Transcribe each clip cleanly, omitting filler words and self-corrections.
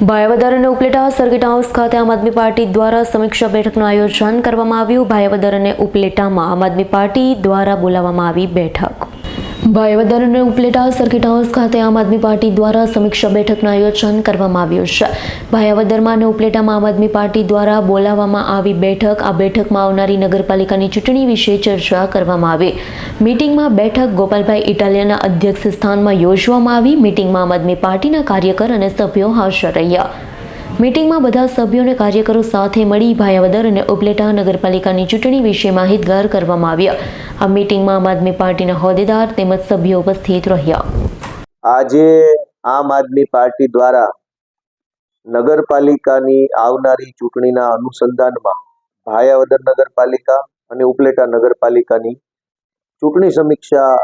ભાયાવદર અને Upleta circuit house ખાતે આમ આદમી પાર્ટી દ્વારા સમીક્ષા બેઠકનું આયોજન કરવામાં આવ્યું। ભાયાવદર અને ઉપલેટામાં આમ આદમી પાર્ટી દ્વારા બોલાવવામાં આવી બેઠક। ભાયાવદર અને ઉપલેટા સર્કિટ હાઉસ ખાતે આમ આદમી પાર્ટી દ્વારા સમીક્ષા બેઠકનું આયોજન કરવામાં આવ્યું છે। ભાયાવદરમાં અને ઉપલેટામાં આમ આદમી પાર્ટી દ્વારા બોલાવવામાં આવી બેઠક। આ બેઠકમાં આવનારી નગરપાલિકાની ચૂંટણી વિશે ચર્ચા કરવામાં આવી। મીટિંગમાં બેઠક ગોપાલભાઈ ઇટાલિયાના અધ્યક્ષ સ્થાનમાં યોજવામાં આવી। મીટિંગમાં આમ આદમી પાર્ટીના કાર્યકર અને સભ્યો હાજર રહ્યા। મીટિંગમાં બધા સભ્યો અને કાર્યકરો સાથે મળી ભાયાવદર અને ઉપલેટા નગરપાલિકાની ચૂંટણી વિશે માહિતગાર કરવામાં આવ્યા। આ મીટિંગમાં આમ આદમી પાર્ટીના હોદ્દેદાર તેમજ સભ્યો ઉપસ્થિત રહ્યા। આજે આમ આદમી પાર્ટી દ્વારા નગરપાલિકાની આવનારી ચૂંટણીના અનુસંધાનમાં ભાયાવદર નગરપાલિકા અને ઉપલેટા નગરપાલિકાની ચૂંટણી સમીક્ષા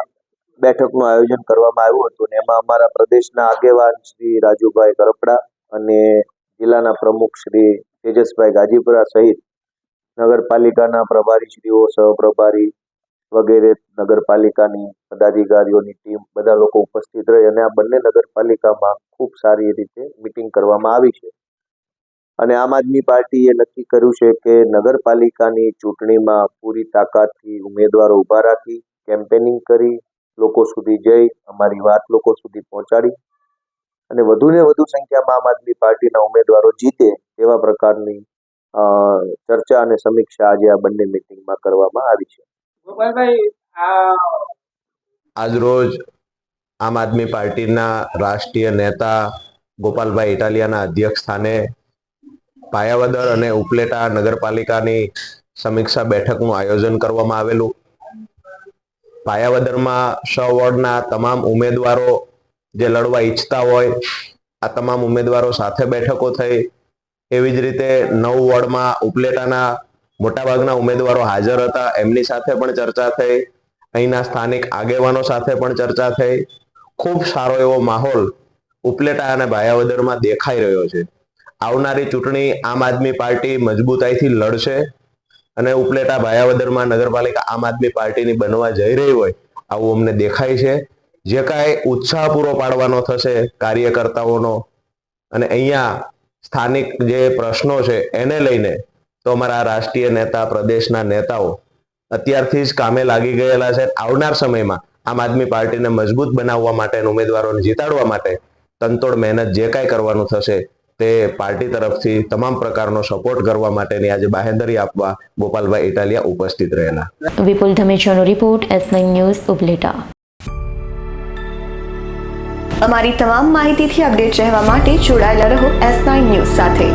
બેઠકનું આયોજન કરવામાં આવ્યું હતું અને એમાં અમારા પ્રદેશના આગેવાન શ્રી રાજુભાઈ કરપડા અને જિલ્લાના પ્રમુખ શ્રી તેજસભાઈ ગાજીપુરા સહિત નગરપાલિકાના પ્રભારીશ્રીઓ, સહપ્રભારી વગેરે નગરપાલિકાની પદાધિકારીઓની ટીમ બધા લોકો ઉપસ્થિત રહી અને આ બંને નગરપાલિકામાં ખૂબ સારી રીતે મીટિંગ કરવામાં આવી છે અને આમ આદમી પાર્ટીએ નક્કી કર્યું છે કે નગરપાલિકાની ચૂંટણીમાં પૂરી તાકાતથી ઉમેદવારો ઊભા રાખી કેમ્પેનિંગ કરી લોકો સુધી જઈ અમારી વાત લોકો સુધી પહોંચાડી અને વધુને વધુ સંખ્યામાં આમ આદમી પાર્ટીના ઉમેદવારો જીતે તેવા પ્રકારની ચર્ચા અને સમીક્ષા આજે આ બંને મીટિંગમાં કરવામાં આવી છે। આજરોજ આમ આદમી પાર્ટીના રાષ્ટ્રીય નેતા ગોપાલભાઈ ઇટાલિયાના અધ્યક્ષ સ્થાને ભાયાવદર અને ઉપલેટા નગરપાલિકાની સમીક્ષા બેઠકનું આયોજન કરવામાં આવેલું। ભાયાવદરમાં 6 વોર્ડના તમામ ઉમેદવારો જે લડવા ઈચ્છતા હોય આ તમામ ઉમેદવારો સાથે બેઠકો થઈ। એવી જ રીતે 9 વોર્ડમાં ઉપલેટાના મોટાભાગના ઉમેદવારો હાજર હતા, એમની સાથે પણ ચર્ચા થઈ। અહીંના સ્થાનિક આગેવાનો સાથે પણ ચર્ચા થઈ। ખૂબ સારો એવો માહોલ ઉપલેટા અને ભાયાવદરમાં દેખાઈ રહ્યો છે। આવનારી ચૂંટણી આમ આદમી પાર્ટી મજબૂતાઈથી લડશે અને ઉપલેટા ભાયાવદરમાં નગરપાલિકા આમ આદમી પાર્ટીની બનવા જઈ રહી હોય આવું અમને દેખાય છે। જે કાંઈ ઉત્સાહ પૂરો પાડવાનો થશે કાર્યકર્તાઓનો અને અહીંયા સ્થાનિક જે પ્રશ્નો છે એને લઈને તો અમારા રાષ્ટ્રીય નેતા પ્રદેશના નેતાઓ અત્યારથી જ કામે લાગી ગયેલા છે। આવનાર સમયમાં આમ આદમી પાર્ટીને મજબૂત બનાવવા માટે અને ઉમેદવારોને જીતાડવા માટે તનતોડ મહેનત જે કાંઈ કરવાનું થશે તે પાર્ટી તરફથી તમામ પ્રકારનો સપોર્ટ કરવા માટેની આજે બાહેંધરી આપવા ગોપાલભાઈ ઇટાલિયા ઉપસ્થિત રહેલા। વિપુલ ધમેચાનો રિપોર્ટ, S9 ન્યૂઝ, ઉપલેટા। અમારી તમામ માહિતીથી અપડેટ રહેવા માટે જોડાયેલા રહો S9 ન્યૂઝ સાથે।